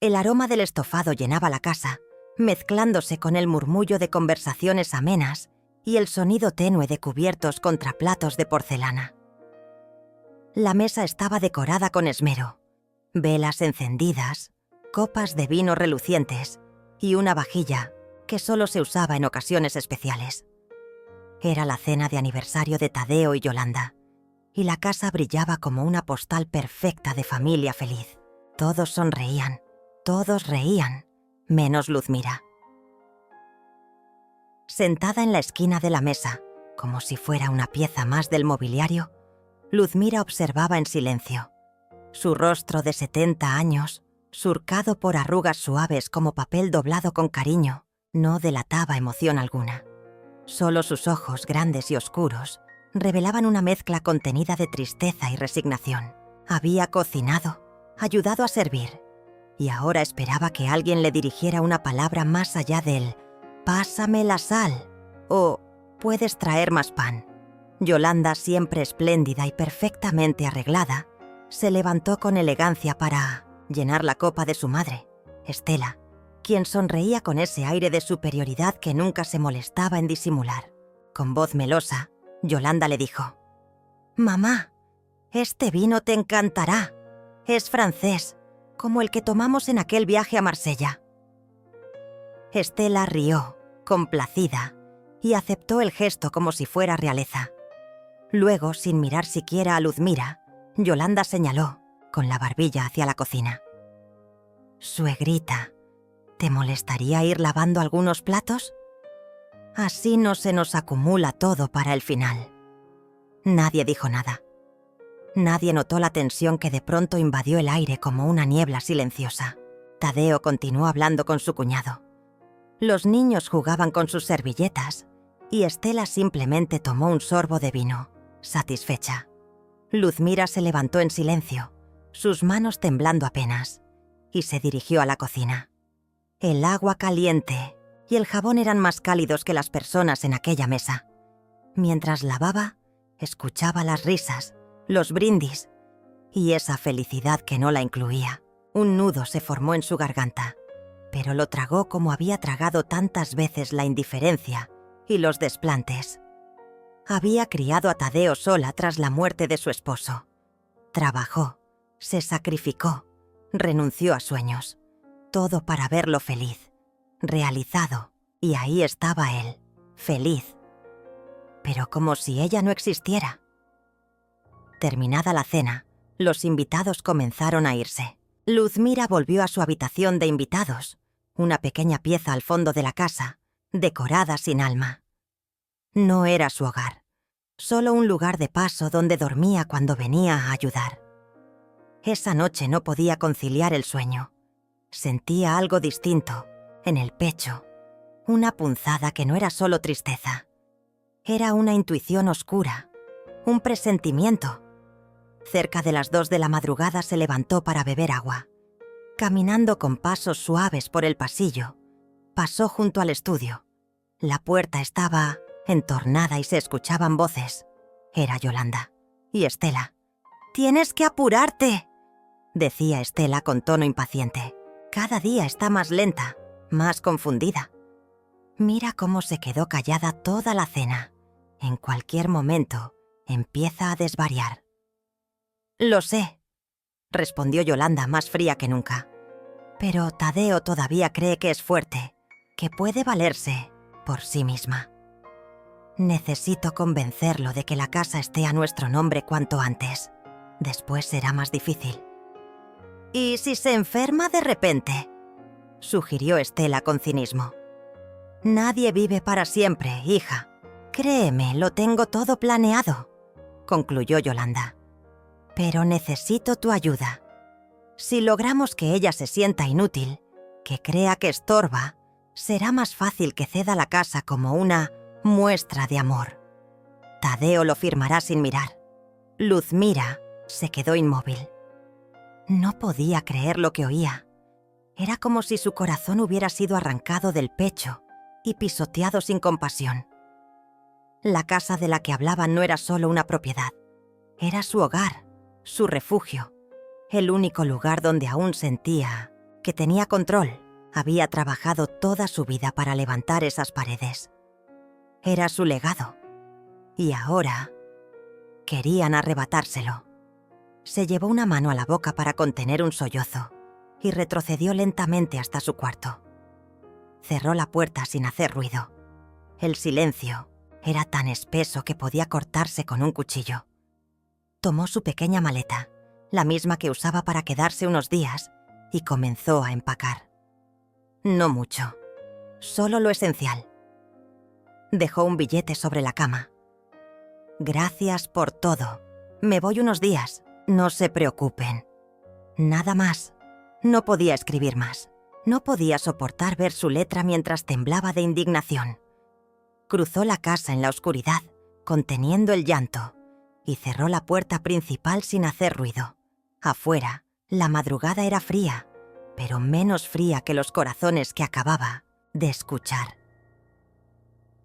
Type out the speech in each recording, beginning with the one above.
El aroma del estofado llenaba la casa, mezclándose con el murmullo de conversaciones amenas y el sonido tenue de cubiertos contra platos de porcelana. La mesa estaba decorada con esmero, velas encendidas, copas de vino relucientes y una vajilla que solo se usaba en ocasiones especiales. Era la cena de aniversario de Tadeo y Yolanda, y la casa brillaba como una postal perfecta de familia feliz. Todos sonreían, todos reían, menos Luzmira. Sentada en la esquina de la mesa, como si fuera una pieza más del mobiliario, Luzmira observaba en silencio. Su rostro de 70 años, surcado por arrugas suaves como papel doblado con cariño, no delataba emoción alguna. Solo sus ojos, grandes y oscuros, revelaban una mezcla contenida de tristeza y resignación. Había cocinado, ayudado a servir, y ahora esperaba que alguien le dirigiera una palabra más allá del «pásame la sal» o «puedes traer más pan». Yolanda, siempre espléndida y perfectamente arreglada, se levantó con elegancia para llenar la copa de su madre, Estela, quien sonreía con ese aire de superioridad que nunca se molestaba en disimular. Con voz melosa, Yolanda le dijo: «Mamá, este vino te encantará. Es francés, como el que tomamos en aquel viaje a Marsella». Estela rió, complacida, y aceptó el gesto como si fuera realeza. Luego, sin mirar siquiera a Luzmira, Yolanda señaló, con la barbilla hacia la cocina: «Suegrita, ¿te molestaría ir lavando algunos platos? Así no se nos acumula todo para el final». Nadie dijo nada. Nadie notó la tensión que de pronto invadió el aire como una niebla silenciosa. Tadeo continuó hablando con su cuñado. Los niños jugaban con sus servilletas y Estela simplemente tomó un sorbo de vino, satisfecha. Luzmira se levantó en silencio, sus manos temblando apenas, y se dirigió a la cocina. El agua caliente y el jabón eran más cálidos que las personas en aquella mesa. Mientras lavaba, escuchaba las risas, los brindis y esa felicidad que no la incluía. Un nudo se formó en su garganta, pero lo tragó como había tragado tantas veces la indiferencia y los desplantes. Había criado a Tadeo sola tras la muerte de su esposo. Trabajó, se sacrificó, renunció a sueños, todo para verlo feliz, realizado, y ahí estaba él, feliz. Pero como si ella no existiera. Terminada la cena, los invitados comenzaron a irse. Luzmira volvió a su habitación de invitados, una pequeña pieza al fondo de la casa, decorada sin alma. No era su hogar, solo un lugar de paso donde dormía cuando venía a ayudar. Esa noche no podía conciliar el sueño. Sentía algo distinto, en el pecho, una punzada que no era solo tristeza. Era una intuición oscura, un presentimiento. Cerca de las 2 de la madrugada se levantó para beber agua. Caminando con pasos suaves por el pasillo, pasó junto al estudio. La puerta estaba entornada y se escuchaban voces. Era Yolanda y Estela. «¡Tienes que apurarte!», decía Estela con tono impaciente. «Cada día está más lenta, más confundida. Mira cómo se quedó callada toda la cena. En cualquier momento empieza a desvariar». «Lo sé», respondió Yolanda más fría que nunca. «Pero Tadeo todavía cree que es fuerte, que puede valerse por sí misma. Necesito convencerlo de que la casa esté a nuestro nombre cuanto antes. Después será más difícil». «¿Y si se enferma de repente?», sugirió Estela con cinismo. «Nadie vive para siempre, hija. Créeme, lo tengo todo planeado», concluyó Yolanda. «Pero necesito tu ayuda. Si logramos que ella se sienta inútil, que crea que estorba, será más fácil que ceda la casa como una muestra de amor. Tadeo lo firmará sin mirar». Luzmira se quedó inmóvil. No podía creer lo que oía. Era como si su corazón hubiera sido arrancado del pecho y pisoteado sin compasión. La casa de la que hablaban no era solo una propiedad, era su hogar, su refugio, el único lugar donde aún sentía que tenía control. Había trabajado toda su vida para levantar esas paredes. Era su legado. Y ahora querían arrebatárselo. Se llevó una mano a la boca para contener un sollozo y retrocedió lentamente hasta su cuarto. Cerró la puerta sin hacer ruido. El silencio era tan espeso que podía cortarse con un cuchillo. Tomó su pequeña maleta, la misma que usaba para quedarse unos días, y comenzó a empacar. No mucho, solo lo esencial. Dejó un billete sobre la cama. Gracias por todo. Me voy unos días. No se preocupen. Nada más. No podía escribir más. No podía soportar ver su letra mientras temblaba de indignación. Cruzó la casa en la oscuridad, conteniendo el llanto, y cerró la puerta principal sin hacer ruido. Afuera, la madrugada era fría, pero menos fría que los corazones que acababa de escuchar.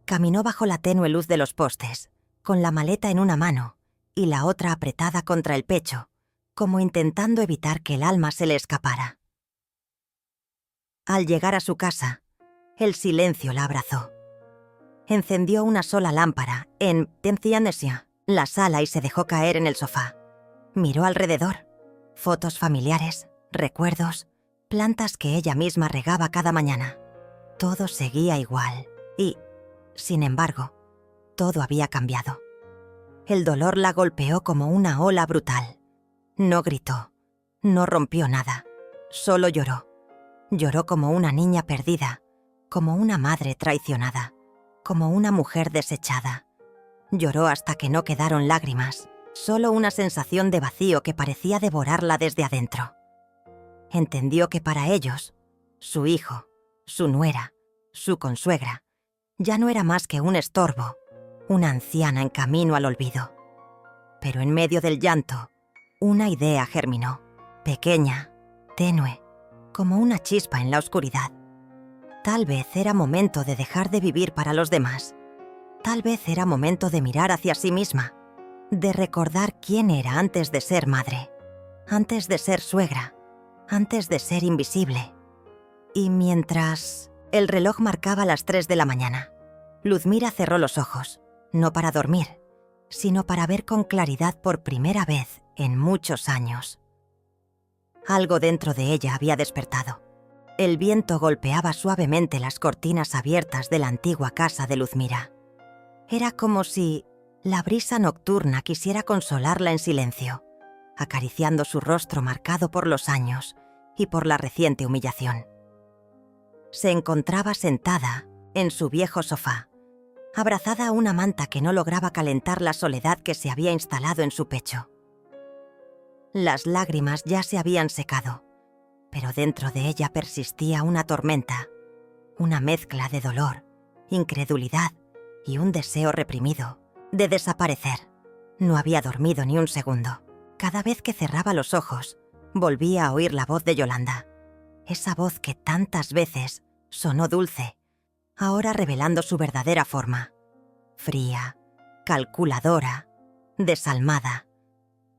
Caminó bajo la tenue luz de los postes, con la maleta en una mano y la otra apretada contra el pecho, como intentando evitar que el alma se le escapara. Al llegar a su casa, el silencio la abrazó. Encendió una sola lámpara en la sala y se dejó caer en el sofá. Miró alrededor. Fotos familiares, recuerdos, plantas que ella misma regaba cada mañana. Todo seguía igual y, sin embargo, todo había cambiado. El dolor la golpeó como una ola brutal. No gritó, no rompió nada, solo lloró. Lloró como una niña perdida, como una madre traicionada, como una mujer desechada. Lloró hasta que no quedaron lágrimas, solo una sensación de vacío que parecía devorarla desde adentro. Entendió que para ellos, su hijo, su nuera, su consuegra, ya no era más que un estorbo, una anciana en camino al olvido. Pero en medio del llanto, una idea germinó, pequeña, tenue, como una chispa en la oscuridad. Tal vez era momento de dejar de vivir para los demás. Tal vez era momento de mirar hacia sí misma, de recordar quién era antes de ser madre, antes de ser suegra, antes de ser invisible. Y mientras el reloj marcaba las 3 de la mañana, Luzmira cerró los ojos, no para dormir, sino para ver con claridad por primera vez en muchos años. Algo dentro de ella había despertado. El viento golpeaba suavemente las cortinas abiertas de la antigua casa de Luzmira. Era como si la brisa nocturna quisiera consolarla en silencio, acariciando su rostro marcado por los años y por la reciente humillación. Se encontraba sentada en su viejo sofá, abrazada a una manta que no lograba calentar la soledad que se había instalado en su pecho. Las lágrimas ya se habían secado, pero dentro de ella persistía una tormenta, una mezcla de dolor, incredulidad y un deseo reprimido de desaparecer. No había dormido ni un segundo. Cada vez que cerraba los ojos, volvía a oír la voz de Yolanda. Esa voz que tantas veces sonó dulce, ahora revelando su verdadera forma. Fría, calculadora, desalmada.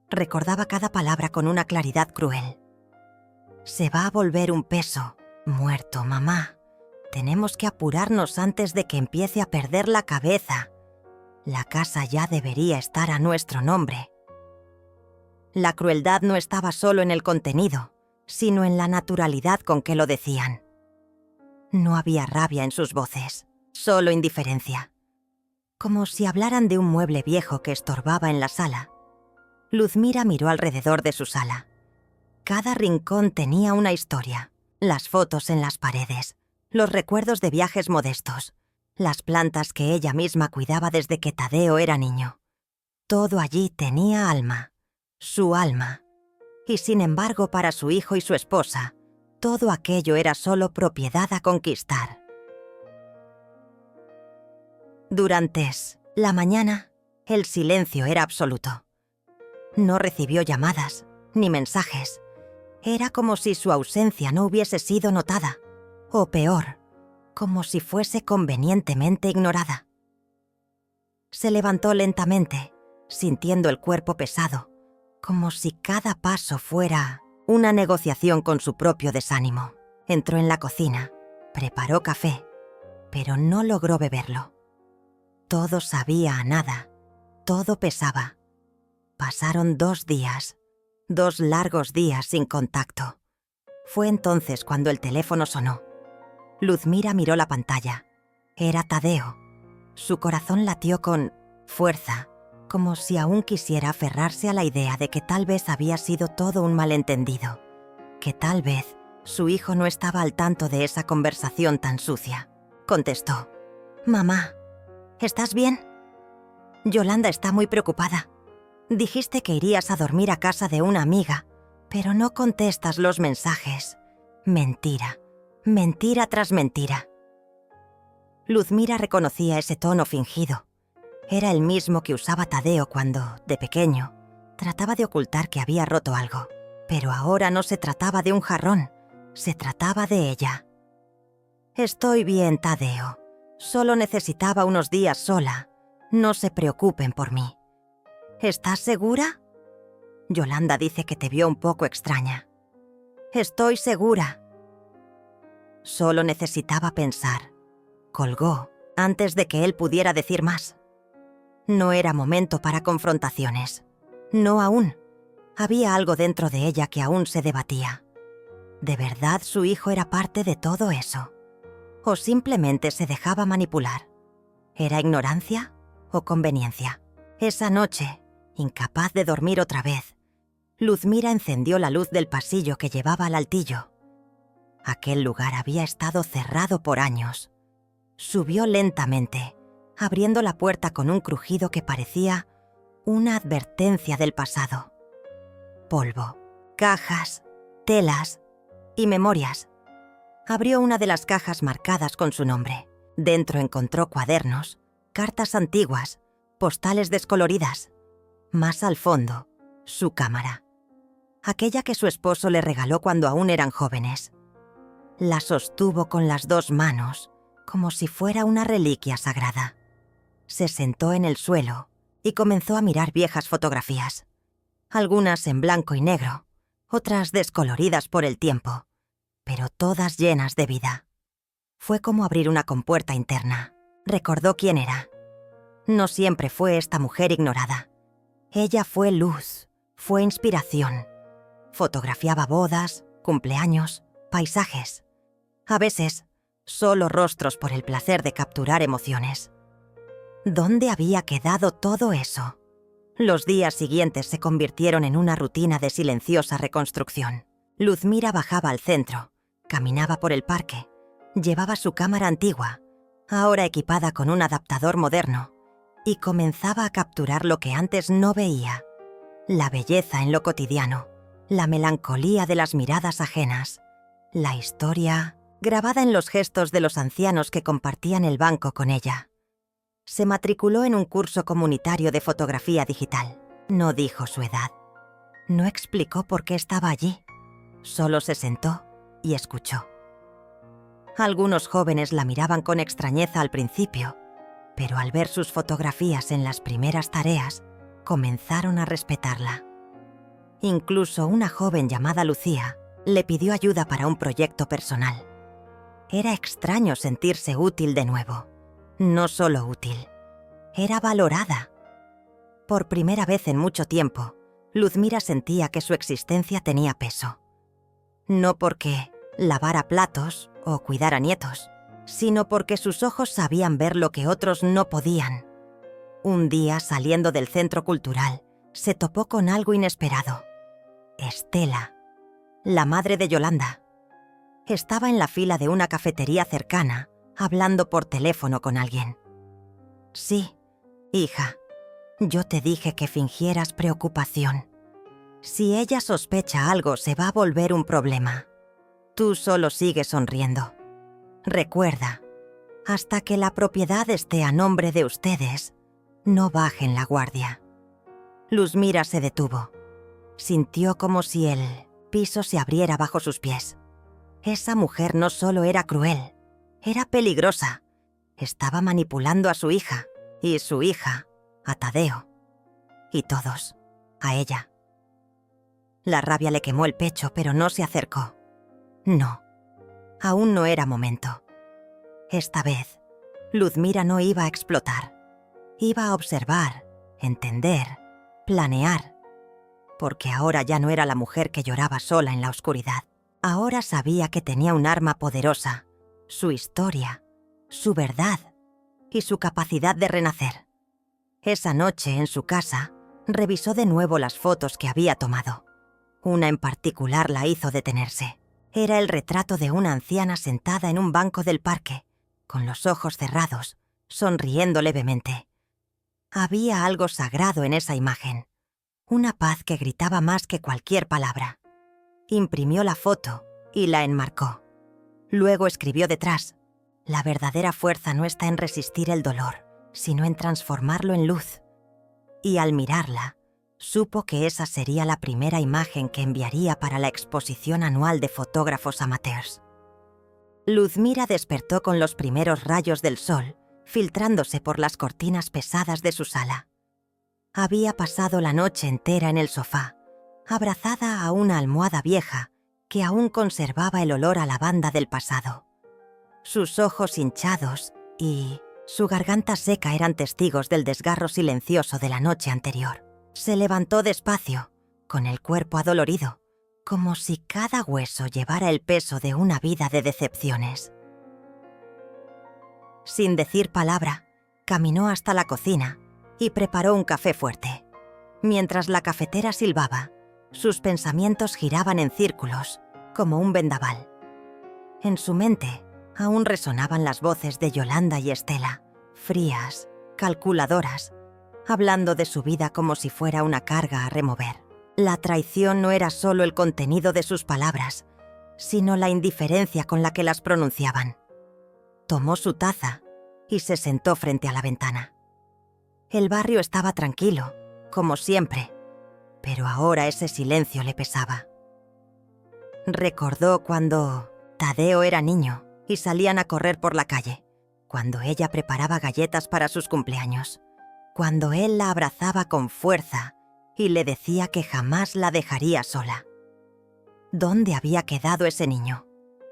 Recordaba cada palabra con una claridad cruel. Se va a volver un peso. Muerto, mamá. Tenemos que apurarnos antes de que empiece a perder la cabeza. La casa ya debería estar a nuestro nombre. La crueldad no estaba solo en el contenido, sino en la naturalidad con que lo decían. No había rabia en sus voces, solo indiferencia. Como si hablaran de un mueble viejo que estorbaba en la sala. Luzmira miró alrededor de su sala. Cada rincón tenía una historia. Las fotos en las paredes, los recuerdos de viajes modestos, las plantas que ella misma cuidaba desde que Tadeo era niño. Todo allí tenía alma, su alma. Y sin embargo, para su hijo y su esposa, todo aquello era solo propiedad a conquistar. Durante la mañana, el silencio era absoluto. No recibió llamadas, ni mensajes. Era como si su ausencia no hubiese sido notada, o peor, como si fuese convenientemente ignorada. Se levantó lentamente, sintiendo el cuerpo pesado, como si cada paso fuera Una negociación con su propio desánimo. Entró en la cocina, preparó café, pero no logró beberlo. Todo sabía a nada, todo pesaba. Pasaron 2 días, 2 largos días sin contacto. Fue entonces cuando el teléfono sonó. Luzmira miró la pantalla. Era Tadeo. Su corazón latió con fuerza, como si aún quisiera aferrarse a la idea de que tal vez había sido todo un malentendido, que tal vez su hijo no estaba al tanto de esa conversación tan sucia. Contestó: «Mamá, ¿estás bien? Yolanda está muy preocupada. Dijiste que irías a dormir a casa de una amiga, pero no contestas los mensajes. Mentira, mentira tras mentira». Luzmira reconocía ese tono fingido. Era el mismo que usaba Tadeo cuando, de pequeño, trataba de ocultar que había roto algo. Pero ahora no se trataba de un jarrón, se trataba de ella. «Estoy bien, Tadeo. Solo necesitaba unos días sola. No se preocupen por mí». «¿Estás segura?» «Yolanda dice que te vio un poco extraña». «Estoy segura». Solo necesitaba pensar. Colgó antes de que él pudiera decir más. No era momento para confrontaciones. No aún. Había algo dentro de ella que aún se debatía. ¿De verdad su hijo era parte de todo eso? ¿O simplemente se dejaba manipular? ¿Era ignorancia o conveniencia? Esa noche, incapaz de dormir otra vez, Luzmira encendió la luz del pasillo que llevaba al altillo. Aquel lugar había estado cerrado por años. Subió lentamente, abriendo la puerta con un crujido que parecía una advertencia del pasado. Polvo, cajas, telas y memorias. Abrió una de las cajas marcadas con su nombre. Dentro encontró cuadernos, cartas antiguas, postales descoloridas. Más al fondo, su cámara. Aquella que su esposo le regaló cuando aún eran jóvenes. La sostuvo con las 2 manos, como si fuera una reliquia sagrada. Se sentó en el suelo y comenzó a mirar viejas fotografías. Algunas en blanco y negro, otras descoloridas por el tiempo, pero todas llenas de vida. Fue como abrir una compuerta interna. Recordó quién era. No siempre fue esta mujer ignorada. Ella fue luz, fue inspiración. Fotografiaba bodas, cumpleaños, paisajes. A veces, solo rostros por el placer de capturar emociones. ¿Dónde había quedado todo eso? Los días siguientes se convirtieron en una rutina de silenciosa reconstrucción. Luzmira bajaba al centro, caminaba por el parque, llevaba su cámara antigua, ahora equipada con un adaptador moderno, y comenzaba a capturar lo que antes no veía: la belleza en lo cotidiano, la melancolía de las miradas ajenas, la historia grabada en los gestos de los ancianos que compartían el banco con ella. Se matriculó en un curso comunitario de fotografía digital. No dijo su edad. No explicó por qué estaba allí. Solo se sentó y escuchó. Algunos jóvenes la miraban con extrañeza al principio, pero al ver sus fotografías en las primeras tareas, comenzaron a respetarla. Incluso una joven llamada Lucía le pidió ayuda para un proyecto personal. Era extraño sentirse útil de nuevo. No solo útil, era valorada. Por primera vez en mucho tiempo, Luzmira sentía que su existencia tenía peso. No porque lavara platos o cuidara nietos, sino porque sus ojos sabían ver lo que otros no podían. Un día, saliendo del centro cultural, se topó con algo inesperado. Estela, la madre de Yolanda. Estaba en la fila de una cafetería cercana, hablando por teléfono con alguien. «Sí, hija, yo te dije que fingieras preocupación. Si ella sospecha algo, se va a volver un problema. Tú solo sigue sonriendo. Recuerda, hasta que la propiedad esté a nombre de ustedes, no bajen la guardia». Luzmira se detuvo. Sintió como si el piso se abriera bajo sus pies. Esa mujer no solo era cruel, era peligrosa. Estaba manipulando a su hija, y su hija, a Tadeo. Y todos, a ella. La rabia le quemó el pecho, pero no se acercó. No, aún no era momento. Esta vez, Luzmira no iba a explotar. Iba a observar, entender, planear. Porque ahora ya no era la mujer que lloraba sola en la oscuridad. Ahora sabía que tenía un arma poderosa, su historia, su verdad y su capacidad de renacer. Esa noche, en su casa, revisó de nuevo las fotos que había tomado. Una en particular la hizo detenerse. Era el retrato de una anciana sentada en un banco del parque, con los ojos cerrados, sonriendo levemente. Había algo sagrado en esa imagen, una paz que gritaba más que cualquier palabra. Imprimió la foto y la enmarcó. Luego escribió detrás: la verdadera fuerza no está en resistir el dolor, sino en transformarlo en luz. Y al mirarla, supo que esa sería la primera imagen que enviaría para la exposición anual de fotógrafos amateurs. Luzmira despertó con los primeros rayos del sol, filtrándose por las cortinas pesadas de su sala. Había pasado la noche entera en el sofá, abrazada a una almohada vieja que aún conservaba el olor a lavanda del pasado. Sus ojos hinchados y su garganta seca eran testigos del desgarro silencioso de la noche anterior. Se levantó despacio, con el cuerpo adolorido, como si cada hueso llevara el peso de una vida de decepciones. Sin decir palabra, caminó hasta la cocina y preparó un café fuerte. Mientras la cafetera silbaba, sus pensamientos giraban en círculos, como un vendaval. En su mente aún resonaban las voces de Yolanda y Estela, frías, calculadoras, hablando de su vida como si fuera una carga a remover. La traición no era solo el contenido de sus palabras, sino la indiferencia con la que las pronunciaban. Tomó su taza y se sentó frente a la ventana. El barrio estaba tranquilo, como siempre, pero ahora ese silencio le pesaba. Recordó cuando Tadeo era niño y salían a correr por la calle, cuando ella preparaba galletas para sus cumpleaños, cuando él la abrazaba con fuerza y le decía que jamás la dejaría sola. ¿Dónde había quedado ese niño?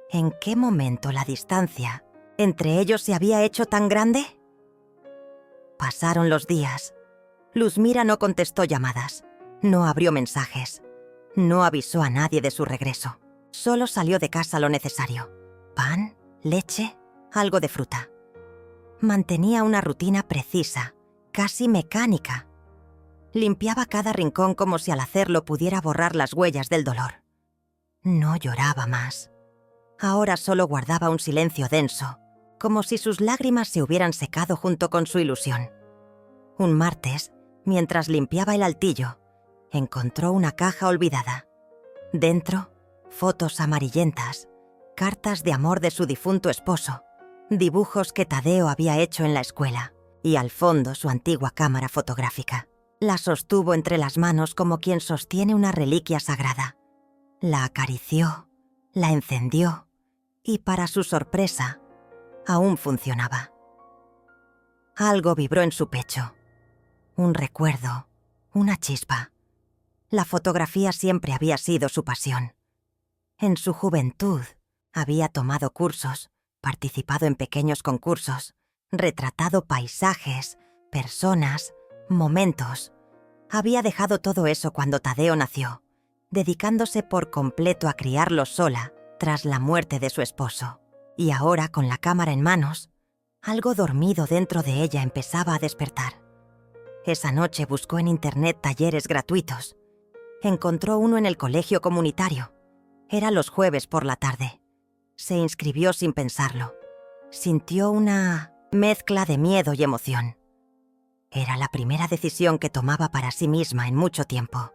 ¿En qué momento la distancia entre ellos se había hecho tan grande? Pasaron los días. Luzmira no contestó llamadas, no abrió mensajes, no avisó a nadie de su regreso. Solo salió de casa lo necesario: pan, leche, algo de fruta. Mantenía una rutina precisa, casi mecánica. Limpiaba cada rincón como si al hacerlo pudiera borrar las huellas del dolor. No lloraba más. Ahora solo guardaba un silencio denso, como si sus lágrimas se hubieran secado junto con su ilusión. Un martes, mientras limpiaba el altillo, encontró una caja olvidada. Dentro, fotos amarillentas, cartas de amor de su difunto esposo, dibujos que Tadeo había hecho en la escuela, y al fondo su antigua cámara fotográfica. La sostuvo entre las manos como quien sostiene una reliquia sagrada. La acarició, la encendió, y para su sorpresa, aún funcionaba. Algo vibró en su pecho. Un recuerdo, una chispa. La fotografía siempre había sido su pasión. En su juventud había tomado cursos, participado en pequeños concursos, retratado paisajes, personas, momentos. Había dejado todo eso cuando Tadeo nació, dedicándose por completo a criarlo sola tras la muerte de su esposo. Y ahora, con la cámara en manos, algo dormido dentro de ella empezaba a despertar. Esa noche buscó en internet talleres gratuitos. Encontró uno en el colegio comunitario. Era los jueves por la tarde. Se inscribió sin pensarlo. Sintió una mezcla de miedo y emoción. Era la primera decisión que tomaba para sí misma en mucho tiempo.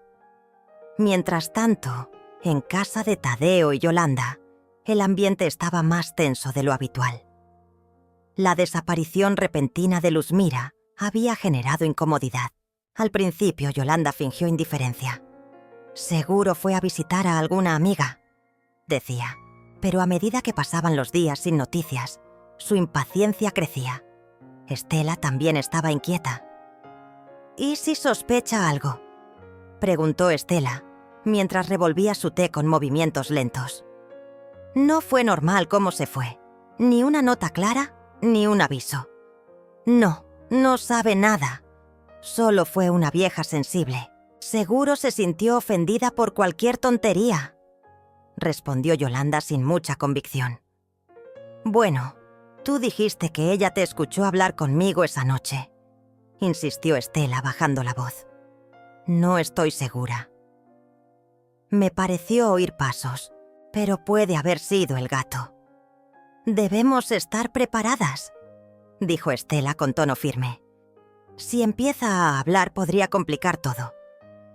Mientras tanto, en casa de Tadeo y Yolanda, el ambiente estaba más tenso de lo habitual. La desaparición repentina de Luzmira había generado incomodidad. Al principio, Yolanda fingió indiferencia. «Seguro fue a visitar a alguna amiga», decía. Pero a medida que pasaban los días sin noticias, su impaciencia crecía. Estela también estaba inquieta. «¿Y si sospecha algo?», preguntó Estela, mientras revolvía su té con movimientos lentos. No fue normal cómo se fue. Ni una nota clara, ni un aviso. No, no sabe nada. Solo fue una vieja sensible. Seguro se sintió ofendida por cualquier tontería, respondió Yolanda sin mucha convicción. Bueno, tú dijiste que ella te escuchó hablar conmigo esa noche, insistió Estela bajando la voz. No estoy segura. Me pareció oír pasos, pero puede haber sido el gato. Debemos estar preparadas, dijo Estela con tono firme. Si empieza a hablar podría complicar todo.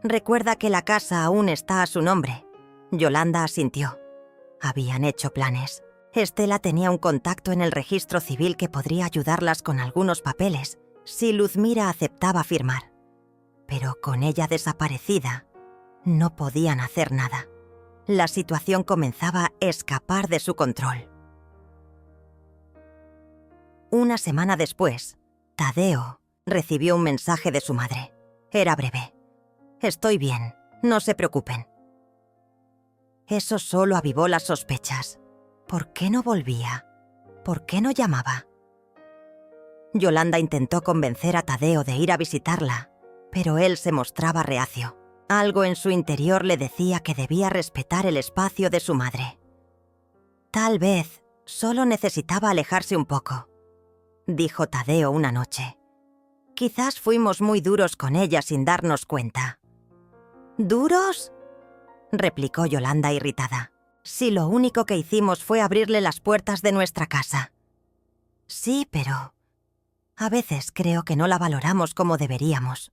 Recuerda que la casa aún está a su nombre. Yolanda asintió. Habían hecho planes. Estela tenía un contacto en el registro civil que podría ayudarlas con algunos papeles si Luzmira aceptaba firmar. Pero con ella desaparecida, no podían hacer nada. La situación comenzaba a escapar de su control. Una semana después, Tadeo recibió un mensaje de su madre. Era breve. Estoy bien, no se preocupen. Eso solo avivó las sospechas. ¿Por qué no volvía? ¿Por qué no llamaba? Yolanda intentó convencer a Tadeo de ir a visitarla, pero él se mostraba reacio. Algo en su interior le decía que debía respetar el espacio de su madre. Tal vez solo necesitaba alejarse un poco, dijo Tadeo una noche. Quizás fuimos muy duros con ella sin darnos cuenta. ¿Duros?, replicó Yolanda irritada. Si lo único que hicimos fue abrirle las puertas de nuestra casa. Sí, pero a veces creo que no la valoramos como deberíamos.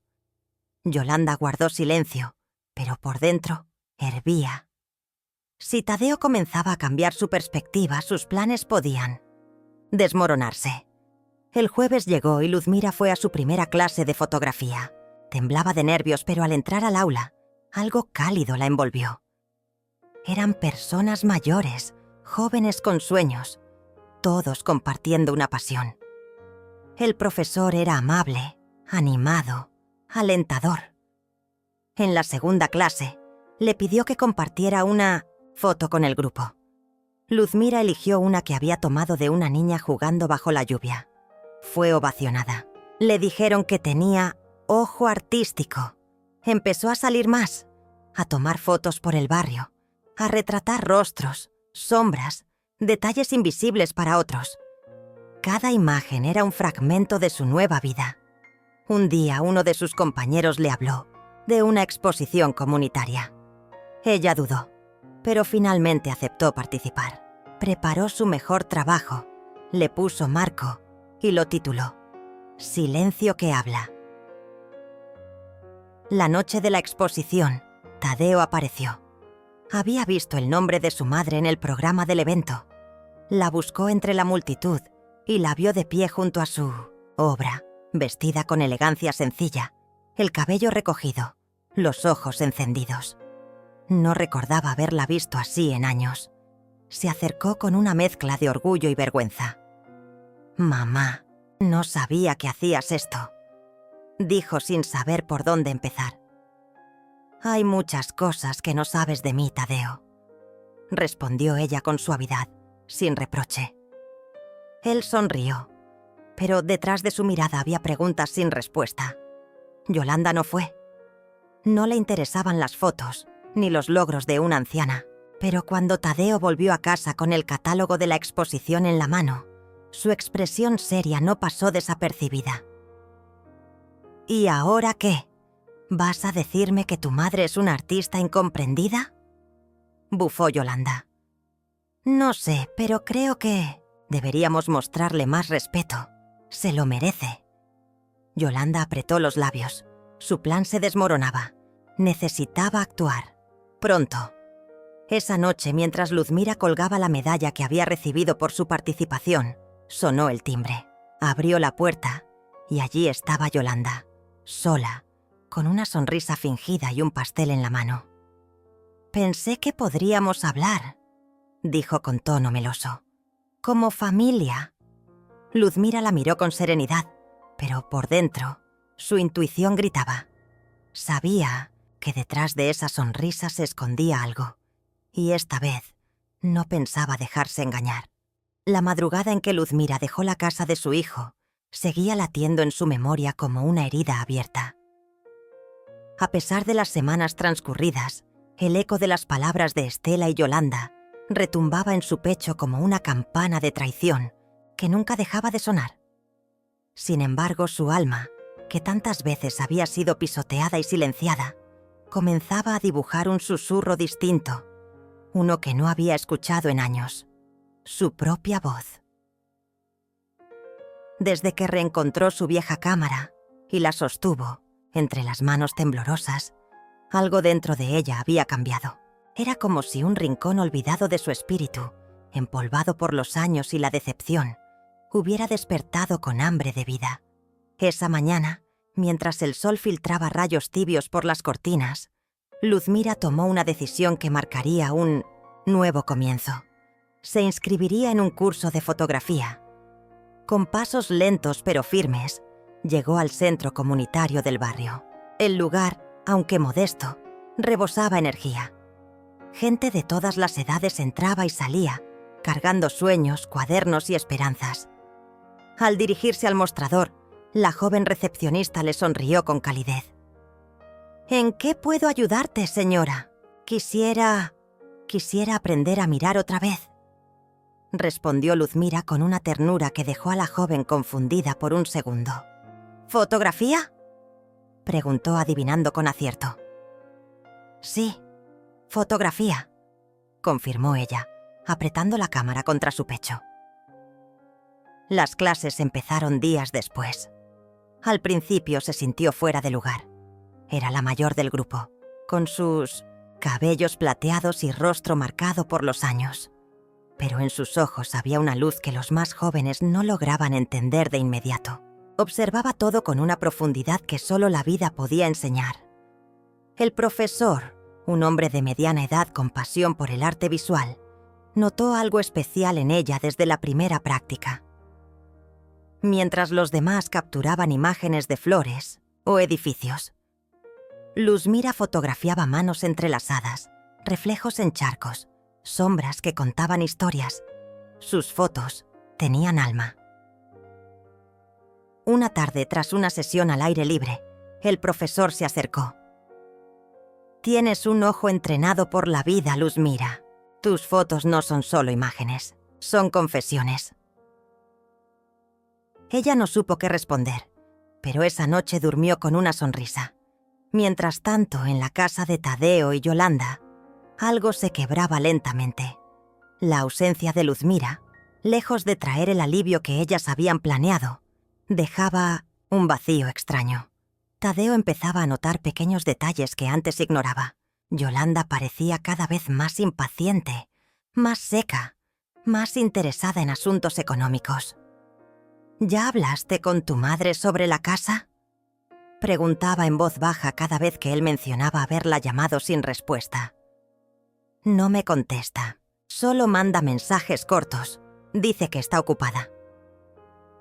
Yolanda guardó silencio, pero por dentro hervía. Si Tadeo comenzaba a cambiar su perspectiva, sus planes podían desmoronarse. El jueves llegó y Luzmira fue a su primera clase de fotografía. Temblaba de nervios, pero al entrar al aula, algo cálido la envolvió. Eran personas mayores, jóvenes con sueños, todos compartiendo una pasión. El profesor era amable, animado, alentador. En la segunda clase, le pidió que compartiera una foto con el grupo. Luzmira eligió una que había tomado de una niña jugando bajo la lluvia. Fue ovacionada. Le dijeron que tenía ojo artístico. Empezó a salir más, a tomar fotos por el barrio, a retratar rostros, sombras, detalles invisibles para otros. Cada imagen era un fragmento de su nueva vida. Un día uno de sus compañeros le habló de una exposición comunitaria. Ella dudó, pero finalmente aceptó participar. Preparó su mejor trabajo, le puso marco y lo tituló Silencio que habla. La noche de la exposición, Tadeo apareció. Había visto el nombre de su madre en el programa del evento. La buscó entre la multitud y la vio de pie junto a su obra, vestida con elegancia sencilla, el cabello recogido, los ojos encendidos. No recordaba haberla visto así en años. Se acercó con una mezcla de orgullo y vergüenza. «Mamá, no sabía que hacías esto», dijo sin saber por dónde empezar. «Hay muchas cosas que no sabes de mí, Tadeo», respondió ella con suavidad, sin reproche. Él sonrió, pero detrás de su mirada había preguntas sin respuesta. Yolanda no fue. No le interesaban las fotos, ni los logros de una anciana, pero cuando Tadeo volvió a casa con el catálogo de la exposición en la mano, su expresión seria no pasó desapercibida. «¿Y ahora qué? ¿Vas a decirme que tu madre es una artista incomprendida?», bufó Yolanda. «No sé, pero creo que deberíamos mostrarle más respeto. Se lo merece». Yolanda apretó los labios. Su plan se desmoronaba. Necesitaba actuar. Pronto. Esa noche, mientras Luzmira colgaba la medalla que había recibido por su participación, sonó el timbre. Abrió la puerta y allí estaba Yolanda, sola, con una sonrisa fingida y un pastel en la mano. «Pensé que podríamos hablar», dijo con tono meloso. «Como familia». Luzmira la miró con serenidad, pero por dentro, su intuición gritaba. Sabía que detrás de esa sonrisa se escondía algo, y esta vez no pensaba dejarse engañar. La madrugada en que Luzmira dejó la casa de su hijo seguía latiendo en su memoria como una herida abierta. A pesar de las semanas transcurridas, el eco de las palabras de Estela y Yolanda retumbaba en su pecho como una campana de traición que nunca dejaba de sonar. Sin embargo, su alma, que tantas veces había sido pisoteada y silenciada, comenzaba a dibujar un susurro distinto, uno que no había escuchado en años, su propia voz. Desde que reencontró su vieja cámara y la sostuvo entre las manos temblorosas, algo dentro de ella había cambiado. Era como si un rincón olvidado de su espíritu, empolvado por los años y la decepción, hubiera despertado con hambre de vida. Esa mañana, mientras el sol filtraba rayos tibios por las cortinas, Luzmira tomó una decisión que marcaría un nuevo comienzo. Se inscribiría en un curso de fotografía. Con pasos lentos pero firmes, llegó al centro comunitario del barrio. El lugar, aunque modesto, rebosaba energía. Gente de todas las edades entraba y salía, cargando sueños, cuadernos y esperanzas. Al dirigirse al mostrador, la joven recepcionista le sonrió con calidez. «¿En qué puedo ayudarte, señora? Quisiera aprender a mirar otra vez», respondió Luzmira con una ternura que dejó a la joven confundida por un segundo. «¿Fotografía?», preguntó adivinando con acierto. «Sí, fotografía», confirmó ella, apretando la cámara contra su pecho. Las clases empezaron días después. Al principio se sintió fuera de lugar. Era la mayor del grupo, con sus cabellos plateados y rostro marcado por los años. Pero en sus ojos había una luz que los más jóvenes no lograban entender de inmediato. Observaba todo con una profundidad que solo la vida podía enseñar. El profesor, un hombre de mediana edad con pasión por el arte visual, notó algo especial en ella desde la primera práctica. Mientras los demás capturaban imágenes de flores o edificios, Luzmira fotografiaba manos entrelazadas, reflejos en charcos, sombras que contaban historias. Sus fotos tenían alma. Una tarde, tras una sesión al aire libre, el profesor se acercó. «Tienes un ojo entrenado por la vida, Luzmira. Tus fotos no son solo imágenes, son confesiones». Ella no supo qué responder, pero esa noche durmió con una sonrisa. Mientras tanto, en la casa de Tadeo y Yolanda, algo se quebraba lentamente. La ausencia de Luzmira, lejos de traer el alivio que ellas habían planeado, dejaba un vacío extraño. Tadeo empezaba a notar pequeños detalles que antes ignoraba. Yolanda parecía cada vez más impaciente, más seca, más interesada en asuntos económicos. «¿Ya hablaste con tu madre sobre la casa?», preguntaba en voz baja cada vez que él mencionaba haberla llamado sin respuesta. «No me contesta, solo manda mensajes cortos. Dice que está ocupada».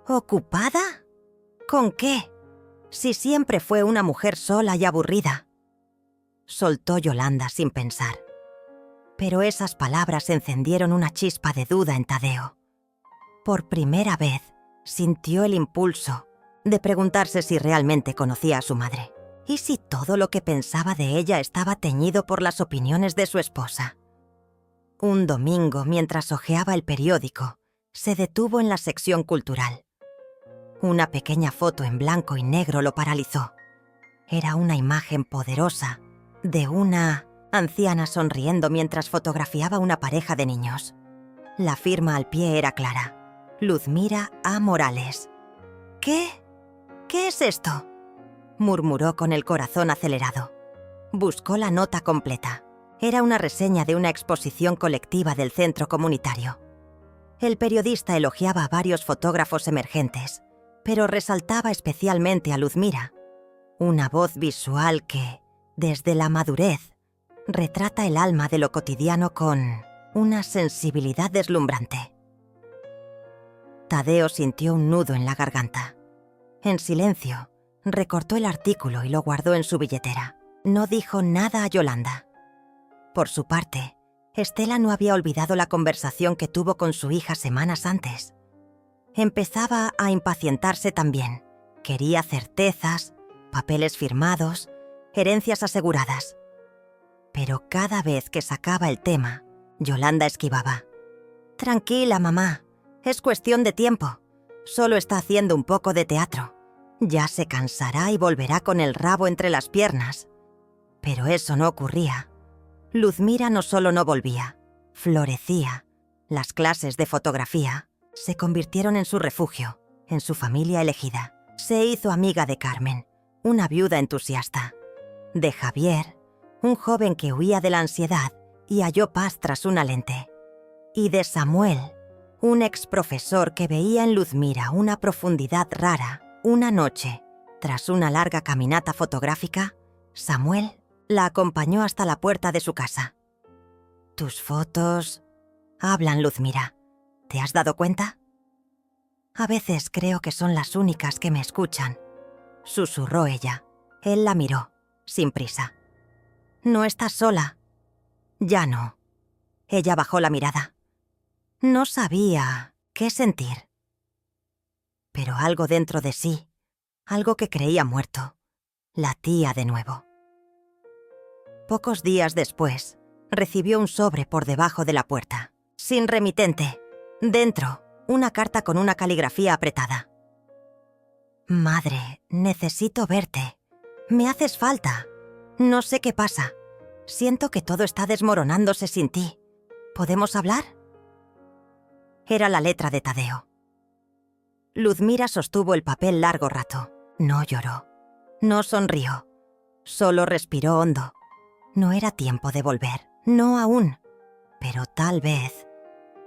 «¿Ocupada? ¿Con qué? Si siempre fue una mujer sola y aburrida», soltó Yolanda sin pensar. Pero esas palabras encendieron una chispa de duda en Tadeo. Por primera vez, sintió el impulso de preguntarse si realmente conocía a su madre. ¿Y si todo lo que pensaba de ella estaba teñido por las opiniones de su esposa? Un domingo, mientras hojeaba el periódico, se detuvo en la sección cultural. Una pequeña foto en blanco y negro lo paralizó. Era una imagen poderosa de una anciana sonriendo mientras fotografiaba una pareja de niños. La firma al pie era clara: Luzmira A. Morales. «¿Qué? ¿Qué es esto?», murmuró con el corazón acelerado. Buscó la nota completa. Era una reseña de una exposición colectiva del centro comunitario. El periodista elogiaba a varios fotógrafos emergentes, pero resaltaba especialmente a Luzmira, una voz visual que, desde la madurez, retrata el alma de lo cotidiano con una sensibilidad deslumbrante. Tadeo sintió un nudo en la garganta. En silencio, recortó el artículo y lo guardó en su billetera. no dijo nada a Yolanda. Por su parte, Estela no había olvidado la conversación que tuvo con su hija semanas antes. Empezaba a impacientarse también. Quería certezas, papeles firmados, herencias aseguradas. Pero cada vez que sacaba el tema, Yolanda esquivaba. «Tranquila, mamá. Es cuestión de tiempo. Solo está haciendo un poco de teatro. Ya se cansará y volverá con el rabo entre las piernas». Pero eso no ocurría. Luzmira no solo no volvía, florecía. Las clases de fotografía se convirtieron en su refugio, en su familia elegida. Se hizo amiga de Carmen, una viuda entusiasta, de Javier, un joven que huía de la ansiedad y halló paz tras una lente, y de Samuel, un exprofesor que veía en Luzmira una profundidad rara. Una noche, tras una larga caminata fotográfica, Samuel la acompañó hasta la puerta de su casa. «Tus fotos hablan, Luzmira. ¿Te has dado cuenta?» «A veces creo que son las únicas que me escuchan», susurró ella. Él la miró, sin prisa. «No estás sola». «Ya no». Ella bajó la mirada. No sabía qué sentir. Pero algo dentro de sí, algo que creía muerto, latía de nuevo. Pocos días después, recibió un sobre por debajo de la puerta. Sin remitente. Dentro, una carta con una caligrafía apretada. «Madre, necesito verte. Me haces falta. No sé qué pasa. Siento que todo está desmoronándose sin ti. ¿Podemos hablar?» Era la letra de Tadeo. Luzmira sostuvo el papel largo rato. No lloró. No sonrió. Solo respiró hondo. No era tiempo de volver. No aún. Pero tal vez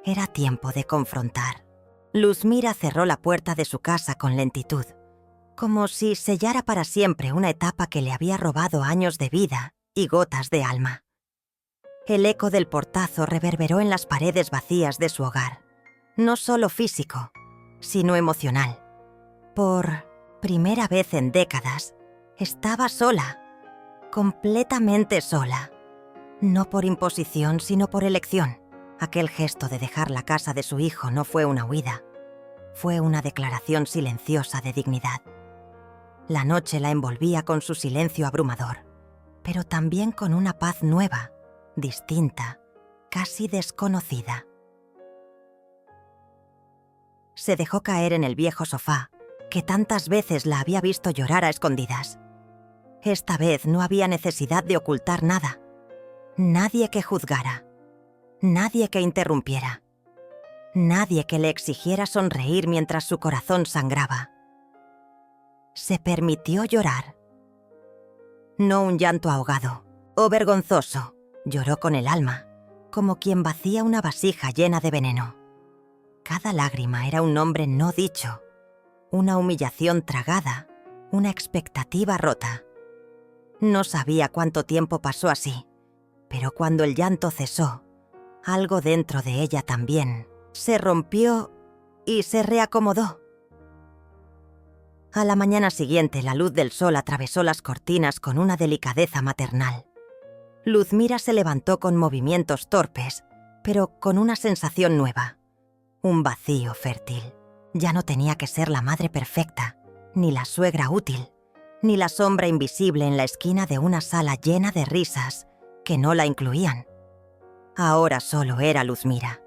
era tiempo de confrontar. Luzmira cerró la puerta de su casa con lentitud, como si sellara para siempre una etapa que le había robado años de vida y gotas de alma. El eco del portazo reverberó en las paredes vacías de su hogar. No solo físico, sino emocional. Por primera vez en décadas, estaba sola, completamente sola. No por imposición, sino por elección. Aquel gesto de dejar la casa de su hijo no fue una huida, fue una declaración silenciosa de dignidad. La noche la envolvía con su silencio abrumador, pero también con una paz nueva, distinta, casi desconocida. Se dejó caer en el viejo sofá, que tantas veces la había visto llorar a escondidas. Esta vez no había necesidad de ocultar nada. Nadie que juzgara. Nadie que interrumpiera. Nadie que le exigiera sonreír mientras su corazón sangraba. Se permitió llorar. No un llanto ahogado o vergonzoso. Lloró con el alma, como quien vacía una vasija llena de veneno. Cada lágrima era un nombre no dicho, una humillación tragada, una expectativa rota. No sabía cuánto tiempo pasó así, pero cuando el llanto cesó, algo dentro de ella también se rompió y se reacomodó. A la mañana siguiente, la luz del sol atravesó las cortinas con una delicadeza maternal. Luzmira se levantó con movimientos torpes, pero con una sensación nueva. Un vacío fértil. Ya no tenía que ser la madre perfecta, ni la suegra útil, ni la sombra invisible en la esquina de una sala llena de risas que no la incluían. Ahora solo era Luzmira.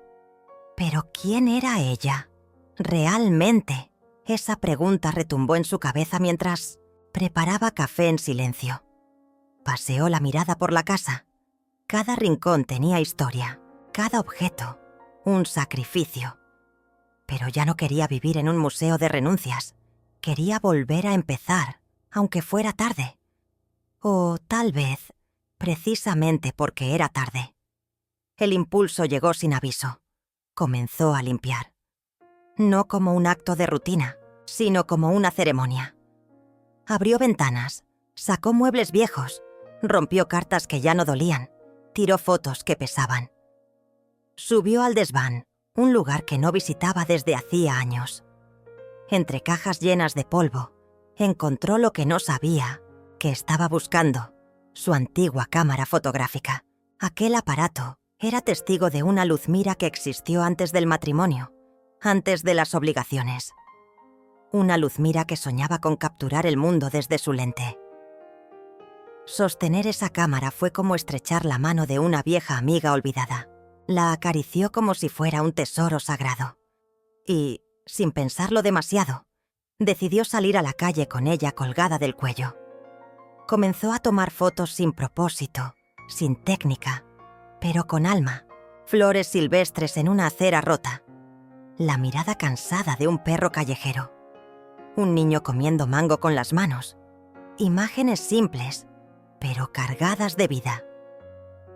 ¿Pero quién era ella? ¿Realmente? Esa pregunta retumbó en su cabeza mientras preparaba café en silencio. Paseó la mirada por la casa. Cada rincón tenía historia, cada objeto, un sacrificio. Pero ya no quería vivir en un museo de renuncias. Quería volver a empezar, aunque fuera tarde. O tal vez, precisamente porque era tarde. El impulso llegó sin aviso. Comenzó a limpiar. No como un acto de rutina, sino como una ceremonia. Abrió ventanas, sacó muebles viejos, rompió cartas que ya no dolían, tiró fotos que pesaban. Subió al desván, un lugar que no visitaba desde hacía años. Entre cajas llenas de polvo, encontró lo que no sabía, que estaba buscando, su antigua cámara fotográfica. Aquel aparato era testigo de una Luzmira que existió antes del matrimonio, antes de las obligaciones. Una Luzmira que soñaba con capturar el mundo desde su lente. Sostener esa cámara fue como estrechar la mano de una vieja amiga olvidada. La acarició como si fuera un tesoro sagrado. Y, sin pensarlo demasiado, decidió salir a la calle con ella colgada del cuello. Comenzó a tomar fotos sin propósito, sin técnica, pero con alma. Flores silvestres en una acera rota. La mirada cansada de un perro callejero. Un niño comiendo mango con las manos. Imágenes simples, pero cargadas de vida.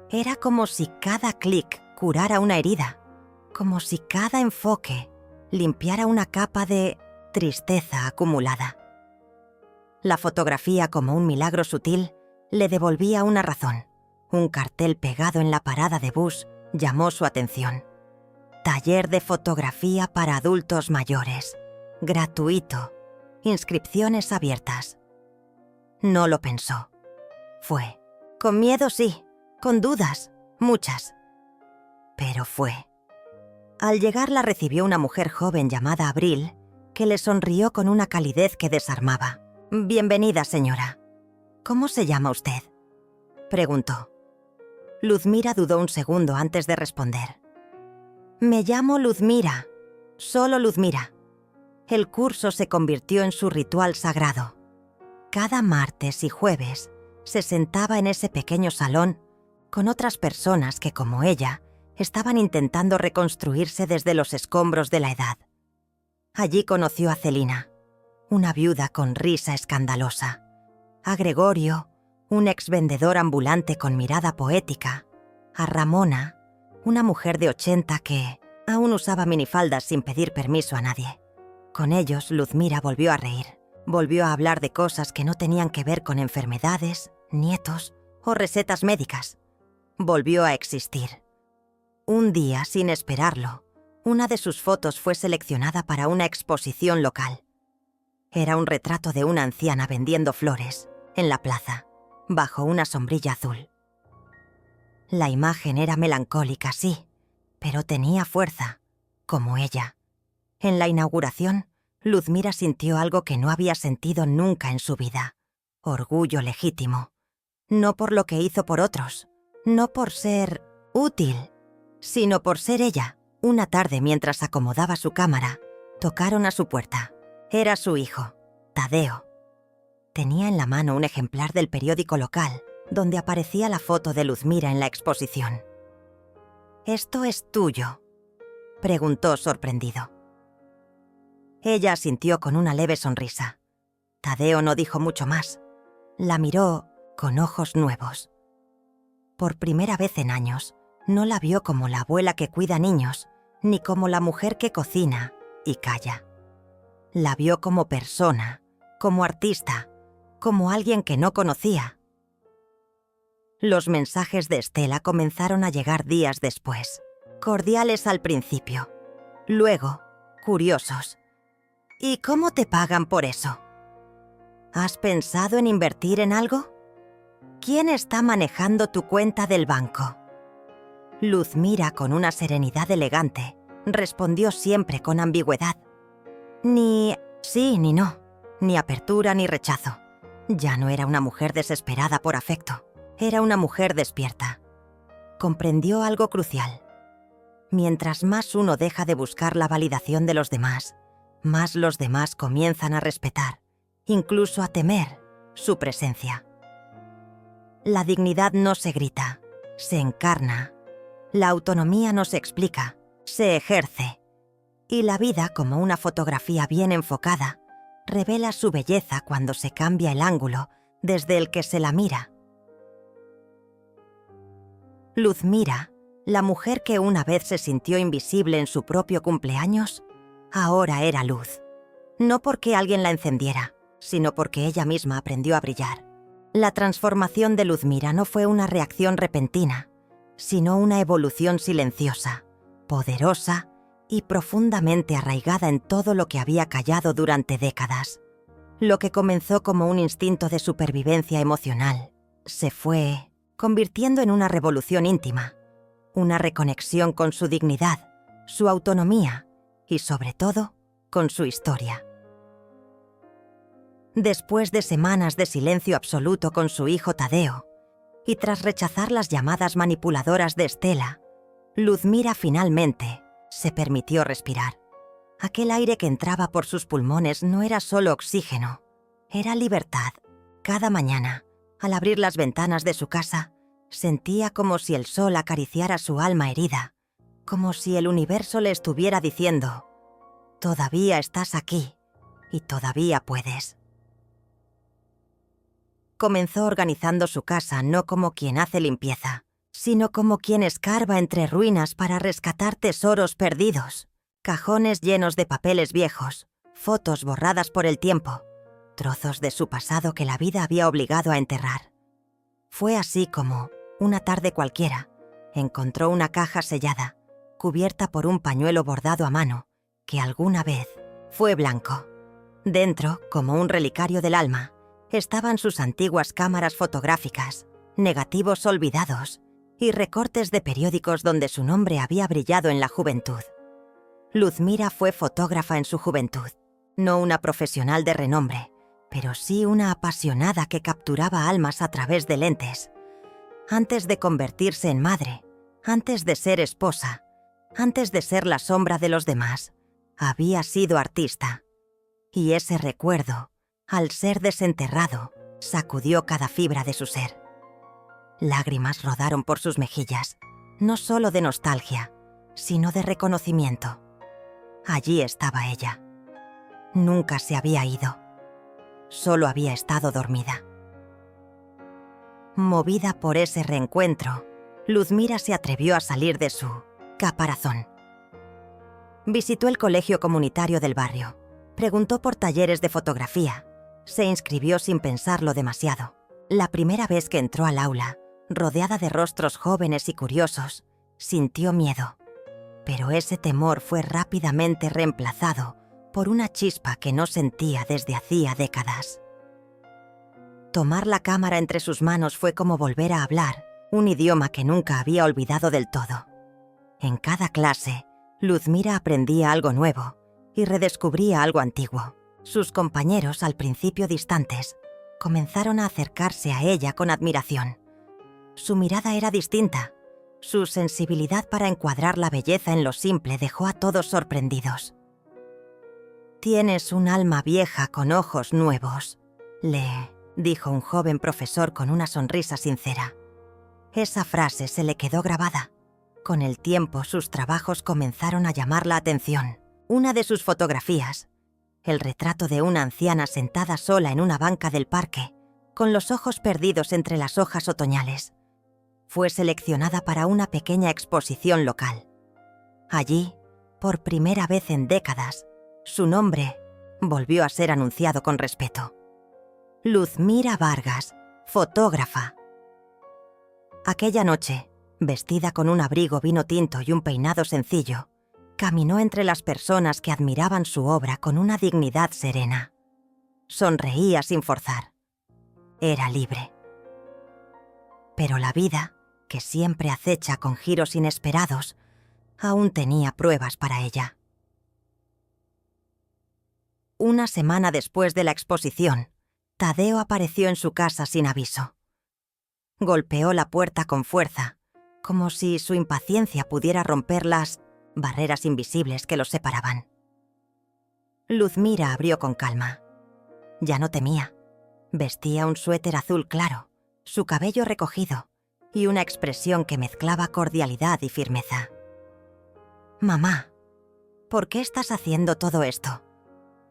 Era como si cada clic curara una herida, como si cada enfoque limpiara una capa de tristeza acumulada. La fotografía, como un milagro sutil, le devolvía una razón. Un cartel pegado en la parada de bus llamó su atención. Taller de fotografía para adultos mayores. Gratuito. Inscripciones abiertas. No lo pensó. Fue. Con miedo sí, con dudas, muchas. Pero fue. Al llegar la recibió una mujer joven llamada Abril, que le sonrió con una calidez que desarmaba. «Bienvenida, señora. ¿Cómo se llama usted?», preguntó. Luzmira dudó un segundo antes de responder. «Me llamo Luzmira, solo Luzmira». El curso se convirtió en su ritual sagrado. Cada martes y jueves se sentaba en ese pequeño salón con otras personas que, como ella, estaban intentando reconstruirse desde los escombros de la edad. Allí conoció a Celina, una viuda con risa escandalosa, a Gregorio, un exvendedor ambulante con mirada poética, a Ramona, una mujer de 80 que aún usaba minifaldas sin pedir permiso a nadie. Con ellos, Luzmira volvió a reír, volvió a hablar de cosas que no tenían que ver con enfermedades, nietos o recetas médicas. Volvió a existir. Un día, sin esperarlo, una de sus fotos fue seleccionada para una exposición local. Era un retrato de una anciana vendiendo flores, en la plaza, bajo una sombrilla azul. La imagen era melancólica, sí, pero tenía fuerza, como ella. En la inauguración, Luzmira sintió algo que no había sentido nunca en su vida. Orgullo legítimo. No por lo que hizo por otros, no por ser útil, sino por ser ella. Una tarde, mientras acomodaba su cámara, tocaron a su puerta. Era su hijo, Tadeo. Tenía en la mano un ejemplar del periódico local, donde aparecía la foto de Luzmira en la exposición. «¿Esto es tuyo?», preguntó sorprendido. Ella asintió con una leve sonrisa. Tadeo no dijo mucho más. La miró con ojos nuevos. Por primera vez en años, no la vio como la abuela que cuida niños, ni como la mujer que cocina y calla. La vio como persona, como artista, como alguien que no conocía. Los mensajes de Estela comenzaron a llegar días después, cordiales al principio, luego curiosos. «¿Y cómo te pagan por eso? ¿Has pensado en invertir en algo? ¿Quién está manejando tu cuenta del banco?». Luzmira, con una serenidad elegante, respondió siempre con ambigüedad. Ni sí ni no, ni apertura ni rechazo. Ya no era una mujer desesperada por afecto, era una mujer despierta. Comprendió algo crucial. Mientras más uno deja de buscar la validación de los demás, más los demás comienzan a respetar, incluso a temer, su presencia. La dignidad no se grita, se encarna. La autonomía no se explica, se ejerce. Y la vida, como una fotografía bien enfocada, revela su belleza cuando se cambia el ángulo desde el que se la mira. Luzmira, la mujer que una vez se sintió invisible en su propio cumpleaños, ahora era luz. No porque alguien la encendiera, sino porque ella misma aprendió a brillar. La transformación de Luzmira no fue una reacción repentina, sino una evolución silenciosa, poderosa y profundamente arraigada en todo lo que había callado durante décadas. Lo que comenzó como un instinto de supervivencia emocional, se fue convirtiendo en una revolución íntima, una reconexión con su dignidad, su autonomía y, sobre todo, con su historia. Después de semanas de silencio absoluto con su hijo Tadeo, y tras rechazar las llamadas manipuladoras de Stella, Luzmira finalmente se permitió respirar. Aquel aire que entraba por sus pulmones no era solo oxígeno, era libertad. Cada mañana, al abrir las ventanas de su casa, sentía como si el sol acariciara su alma herida, como si el universo le estuviera diciendo: «Todavía estás aquí y todavía puedes». Comenzó organizando su casa no como quien hace limpieza, sino como quien escarba entre ruinas para rescatar tesoros perdidos, cajones llenos de papeles viejos, fotos borradas por el tiempo, trozos de su pasado que la vida había obligado a enterrar. Fue así como, una tarde cualquiera, encontró una caja sellada, cubierta por un pañuelo bordado a mano, que alguna vez fue blanco. Dentro, como un relicario del alma, estaban sus antiguas cámaras fotográficas, negativos olvidados y recortes de periódicos donde su nombre había brillado en la juventud. Luzmira fue fotógrafa en su juventud, no una profesional de renombre, pero sí una apasionada que capturaba almas a través de lentes. Antes de convertirse en madre, antes de ser esposa, antes de ser la sombra de los demás, había sido artista. Y ese recuerdo, al ser desenterrado, sacudió cada fibra de su ser. Lágrimas rodaron por sus mejillas, no solo de nostalgia, sino de reconocimiento. Allí estaba ella. Nunca se había ido. Solo había estado dormida. Movida por ese reencuentro, Luzmira se atrevió a salir de su caparazón. Visitó el colegio comunitario del barrio, preguntó por talleres de fotografía, se inscribió sin pensarlo demasiado. La primera vez que entró al aula, rodeada de rostros jóvenes y curiosos, sintió miedo. Pero ese temor fue rápidamente reemplazado por una chispa que no sentía desde hacía décadas. Tomar la cámara entre sus manos fue como volver a hablar un idioma que nunca había olvidado del todo. En cada clase, Luzmira aprendía algo nuevo y redescubría algo antiguo. Sus compañeros, al principio distantes, comenzaron a acercarse a ella con admiración. Su mirada era distinta. Su sensibilidad para encuadrar la belleza en lo simple dejó a todos sorprendidos. «Tienes un alma vieja con ojos nuevos», le dijo un joven profesor con una sonrisa sincera. Esa frase se le quedó grabada. Con el tiempo, sus trabajos comenzaron a llamar la atención. Una de sus fotografías, el retrato de una anciana sentada sola en una banca del parque, con los ojos perdidos entre las hojas otoñales, fue seleccionada para una pequeña exposición local. Allí, por primera vez en décadas, su nombre volvió a ser anunciado con respeto. Luzmira Vargas, fotógrafa. Aquella noche, vestida con un abrigo vino tinto y un peinado sencillo, caminó entre las personas que admiraban su obra con una dignidad serena. Sonreía sin forzar. Era libre. Pero la vida, que siempre acecha con giros inesperados, aún tenía pruebas para ella. Una semana después de la exposición, Tadeo apareció en su casa sin aviso. Golpeó la puerta con fuerza, como si su impaciencia pudiera romper las barreras invisibles que los separaban. Luzmira abrió con calma. Ya no temía. Vestía un suéter azul claro, su cabello recogido y una expresión que mezclaba cordialidad y firmeza. «Mamá, ¿por qué estás haciendo todo esto?»,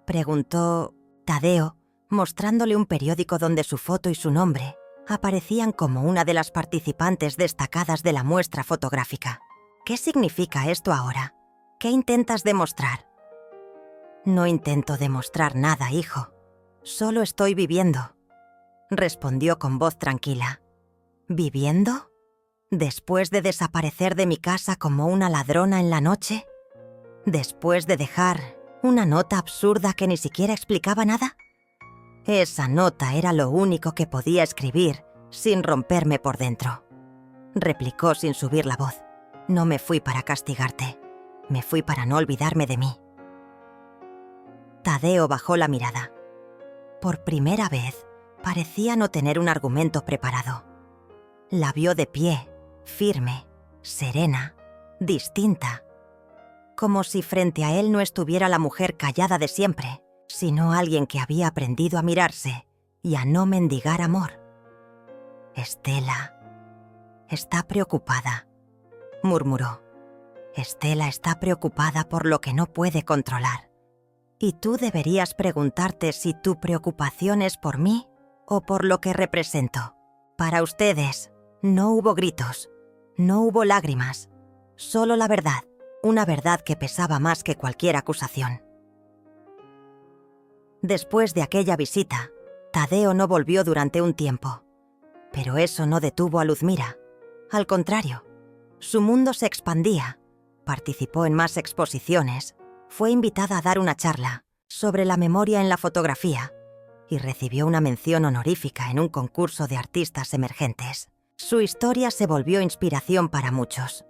preguntó Tadeo, mostrándole un periódico donde su foto y su nombre aparecían como una de las participantes destacadas de la muestra fotográfica. «¿Qué significa esto ahora? ¿Qué intentas demostrar?». «No intento demostrar nada, hijo. Solo estoy viviendo», respondió con voz tranquila. «¿Viviendo? ¿Después de desaparecer de mi casa como una ladrona en la noche? ¿Después de dejar una nota absurda que ni siquiera explicaba nada? Esa nota era lo único que podía escribir sin romperme por dentro. Replicó sin subir la voz. No me fui para castigarte. Me fui para no olvidarme de mí. Tadeo bajó la mirada. Por primera vez, parecía no tener un argumento preparado. La vio de pie, firme, serena, distinta. Como si frente a él no estuviera la mujer callada de siempre, sino alguien que había aprendido a mirarse y a no mendigar amor. Estela está preocupada, murmuró. Estela está preocupada por lo que no puede controlar. Y tú deberías preguntarte si tu preocupación es por mí o por lo que represento. Para ustedes, no hubo gritos, no hubo lágrimas, solo la verdad, una verdad que pesaba más que cualquier acusación. Después de aquella visita, Tadeo no volvió durante un tiempo. Pero eso no detuvo a Luzmira. Al contrario, su mundo se expandía. Participó en más exposiciones, fue invitada a dar una charla sobre la memoria en la fotografía y recibió una mención honorífica en un concurso de artistas emergentes. Su historia se volvió inspiración para muchos.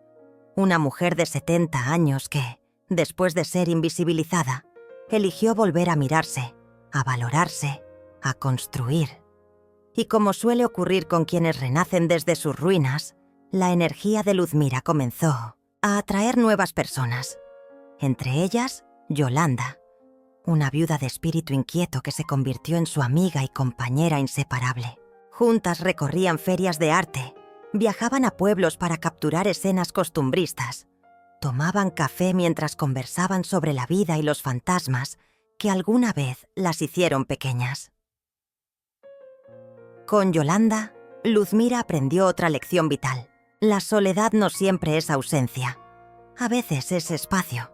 Una mujer de 70 años que, después de ser invisibilizada, eligió volver a mirarse, a valorarse, a construir. Y como suele ocurrir con quienes renacen desde sus ruinas, la energía de Luzmira comenzó a atraer nuevas personas. Entre ellas, Yolanda, una viuda de espíritu inquieto que se convirtió en su amiga y compañera inseparable. Juntas recorrían ferias de arte, viajaban a pueblos para capturar escenas costumbristas, tomaban café mientras conversaban sobre la vida y los fantasmas que alguna vez las hicieron pequeñas. Con Yolanda, Luzmira aprendió otra lección vital. La soledad no siempre es ausencia. A veces es espacio.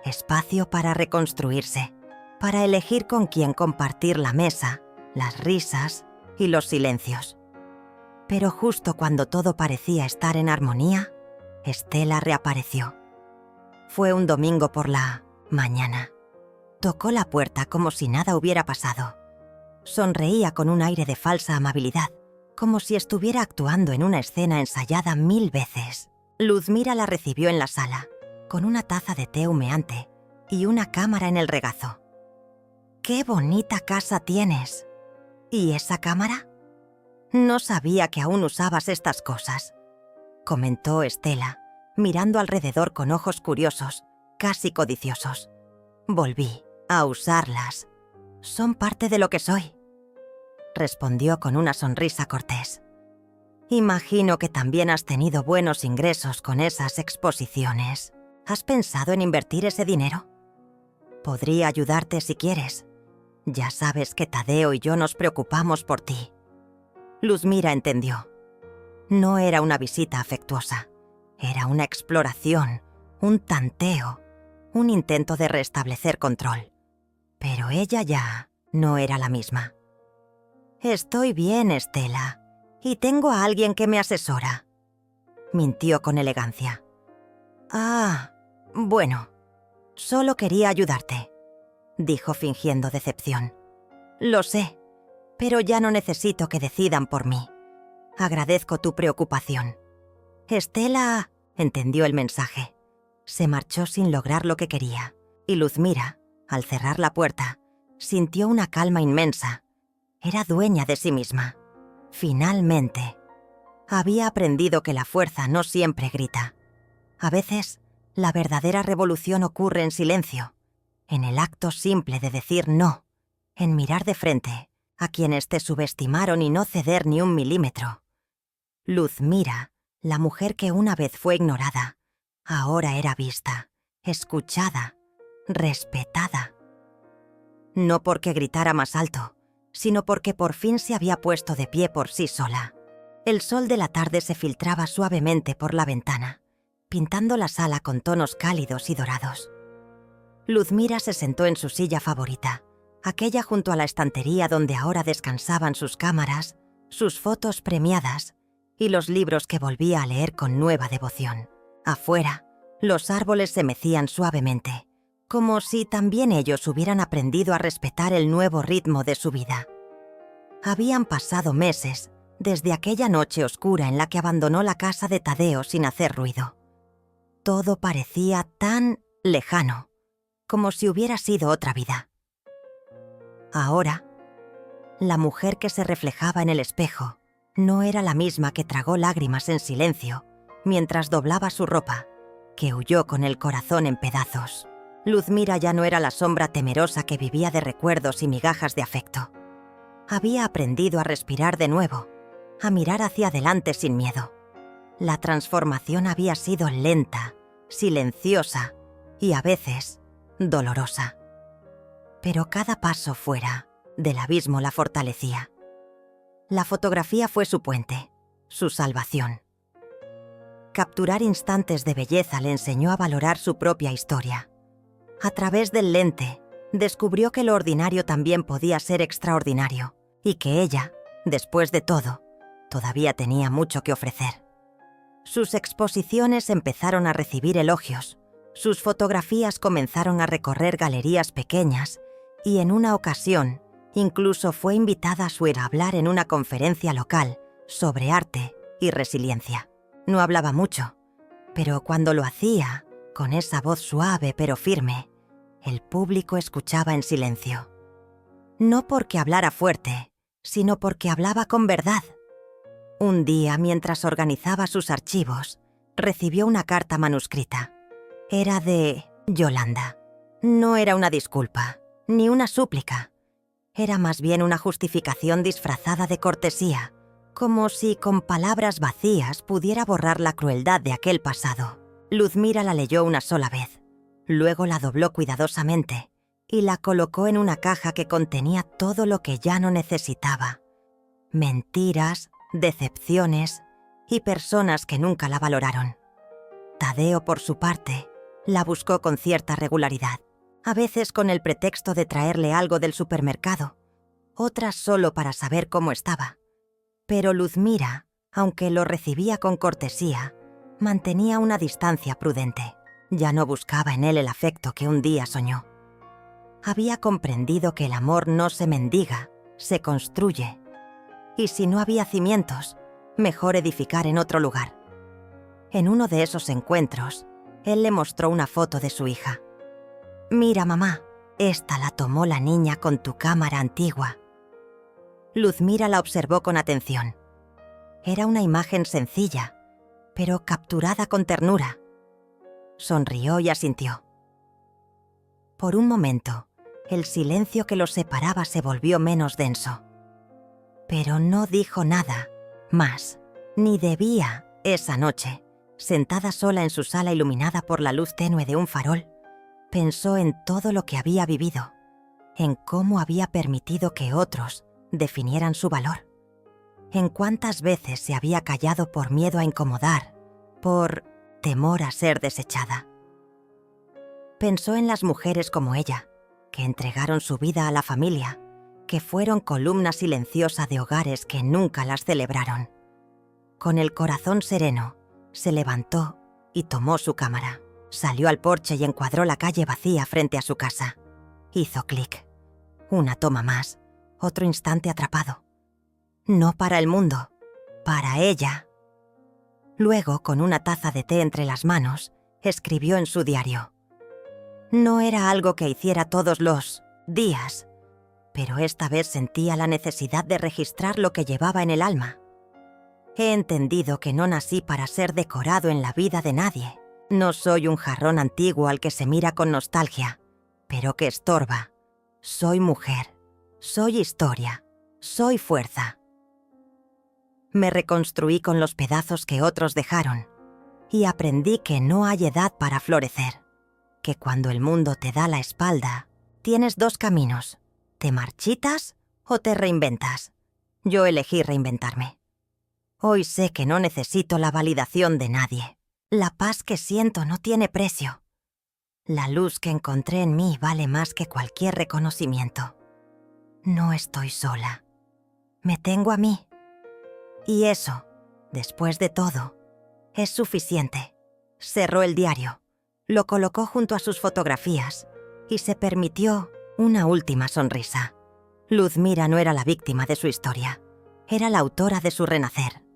Espacio para reconstruirse, para elegir con quién compartir la mesa, las risas y los silencios. Pero justo cuando todo parecía estar en armonía, Estela reapareció. Fue un domingo por la mañana. Tocó la puerta como si nada hubiera pasado. Sonreía con un aire de falsa amabilidad, como si estuviera actuando en una escena ensayada 1000 veces. Luzmira la recibió en la sala, con una taza de té humeante y una cámara en el regazo. ¡Qué bonita casa tienes! ¿Y esa cámara? No sabía que aún usabas estas cosas, comentó Estela, mirando alrededor con ojos curiosos, casi codiciosos. Volví a usarlas. Son parte de lo que soy, respondió con una sonrisa cortés. Imagino que también has tenido buenos ingresos con esas exposiciones. ¿Has pensado en invertir ese dinero? Podría ayudarte si quieres. Ya sabes que Tadeo y yo nos preocupamos por ti. Luzmira entendió. No era una visita afectuosa. Era una exploración, un tanteo, un intento de restablecer control. Pero ella ya no era la misma. Estoy bien, Estela, y tengo a alguien que me asesora, mintió con elegancia. Ah, bueno, solo quería ayudarte, dijo fingiendo decepción. Lo sé, pero ya no necesito que decidan por mí. Agradezco tu preocupación. Estela entendió el mensaje. Se marchó sin lograr lo que quería, y Luzmira, al cerrar la puerta, sintió una calma inmensa. Era dueña de sí misma. Finalmente, había aprendido que la fuerza no siempre grita. A veces, la verdadera revolución ocurre en silencio, en el acto simple de decir no, en mirar de frente a quienes te subestimaron y no ceder ni un milímetro. Luzmira, la mujer que una vez fue ignorada, ahora era vista, escuchada, respetada. No porque gritara más alto, sino porque por fin se había puesto de pie por sí sola. El sol de la tarde se filtraba suavemente por la ventana, pintando la sala con tonos cálidos y dorados. Luzmira se sentó en su silla favorita, aquella junto a la estantería donde ahora descansaban sus cámaras, sus fotos premiadas y los libros que volvía a leer con nueva devoción. Afuera, los árboles se mecían suavemente, como si también ellos hubieran aprendido a respetar el nuevo ritmo de su vida. Habían pasado meses desde aquella noche oscura en la que abandonó la casa de Tadeo sin hacer ruido. Todo parecía tan lejano, como si hubiera sido otra vida. Ahora, la mujer que se reflejaba en el espejo no era la misma que tragó lágrimas en silencio mientras doblaba su ropa, que huyó con el corazón en pedazos. Luzmira ya no era la sombra temerosa que vivía de recuerdos y migajas de afecto. Había aprendido a respirar de nuevo, a mirar hacia adelante sin miedo. La transformación había sido lenta, silenciosa y a veces dolorosa. Pero cada paso fuera del abismo la fortalecía. La fotografía fue su puente, su salvación. Capturar instantes de belleza le enseñó a valorar su propia historia. A través del lente, descubrió que lo ordinario también podía ser extraordinario y que ella, después de todo, todavía tenía mucho que ofrecer. Sus exposiciones empezaron a recibir elogios, sus fotografías comenzaron a recorrer galerías pequeñas y en una ocasión incluso fue invitada a su hablar en una conferencia local sobre arte y resiliencia. No hablaba mucho, pero cuando lo hacía, con esa voz suave pero firme, el público escuchaba en silencio. No porque hablara fuerte, sino porque hablaba con verdad. Un día, mientras organizaba sus archivos, recibió una carta manuscrita. Era de Yolanda. No era una disculpa, ni una súplica. Era más bien una justificación disfrazada de cortesía, como si con palabras vacías pudiera borrar la crueldad de aquel pasado. Luzmira la leyó una sola vez. Luego la dobló cuidadosamente y la colocó en una caja que contenía todo lo que ya no necesitaba. Mentiras, decepciones y personas que nunca la valoraron. Tadeo, por su parte, la buscó con cierta regularidad, a veces con el pretexto de traerle algo del supermercado, otras solo para saber cómo estaba. Pero Luzmira, aunque lo recibía con cortesía, mantenía una distancia prudente. Ya no buscaba en él el afecto que un día soñó. Había comprendido que el amor no se mendiga, se construye. Y si no había cimientos, mejor edificar en otro lugar. En uno de esos encuentros, él le mostró una foto de su hija. «Mira, mamá, esta la tomó la niña con tu cámara antigua». Luzmira la observó con atención. Era una imagen sencilla, pero capturada con ternura. Sonrió y asintió. Por un momento, el silencio que los separaba se volvió menos denso. Pero no dijo nada más, ni debía, esa noche, sentada sola en su sala iluminada por la luz tenue de un farol, pensó en todo lo que había vivido, en cómo había permitido que otros definieran su valor, en cuántas veces se había callado por miedo a incomodar, por temor a ser desechada. Pensó en las mujeres como ella, que entregaron su vida a la familia, que fueron columna silenciosa de hogares que nunca las celebraron. Con el corazón sereno, se levantó y tomó su cámara. Salió al porche y encuadró la calle vacía frente a su casa. Hizo clic. Una toma más, otro instante atrapado. No para el mundo, para ella. Luego, con una taza de té entre las manos, escribió en su diario. No era algo que hiciera todos los días, pero esta vez sentía la necesidad de registrar lo que llevaba en el alma. He entendido que no nací para ser decorado en la vida de nadie. No soy un jarrón antiguo al que se mira con nostalgia, pero que estorba. Soy mujer, soy historia, soy fuerza. Me reconstruí con los pedazos que otros dejaron y aprendí que no hay edad para florecer, que cuando el mundo te da la espalda, tienes dos caminos, te marchitas o te reinventas. Yo elegí reinventarme. Hoy sé que no necesito la validación de nadie. La paz que siento no tiene precio. La luz que encontré en mí vale más que cualquier reconocimiento. No estoy sola. Me tengo a mí. Y eso, después de todo, es suficiente. Cerró el diario, lo colocó junto a sus fotografías y se permitió una última sonrisa. Luzmira no era la víctima de su historia. Era la autora de su renacer.